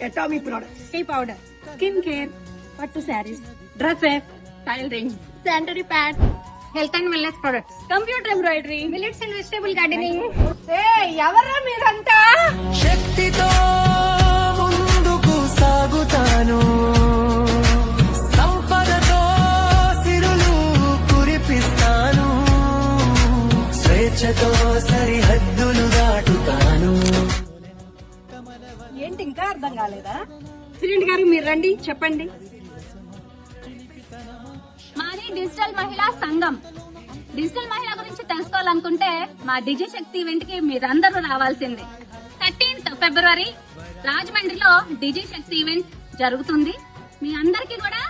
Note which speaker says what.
Speaker 1: Atomic products.
Speaker 2: Tea powder, skin care, పట్టు saris, dresses, tailoring, sanitary pad, health and wellness products, computer embroidery, millets and vegetable gardening. ఎవరా మీరంతా?
Speaker 3: శక్తితో ముందుకు సాగుతాను, సంపదతో సిరులు కురిపిస్తాను, స్వేచ్ఛతో సరిహద్దులు దాటుతాను.
Speaker 2: ఏంటి ఇంకా అర్థం కాలేదా? ప్రెసిడెంట్ గారు మీరు రండి, చెప్పండి.
Speaker 4: మాది డిజిటల్ మహిళా సంఘం. డిజిటల్ మహిళ గురించి తెలుసుకోవాలనుకుంటే మా డిజి శక్తి ఈవెంట్ కి మీరందరూ రావాల్సిందే. 13th ఫిబ్రవరి రాజమండ్రిలో డిజి శక్తి ఈవెంట్ జరుగుతుంది. మీ అందరికీ కూడా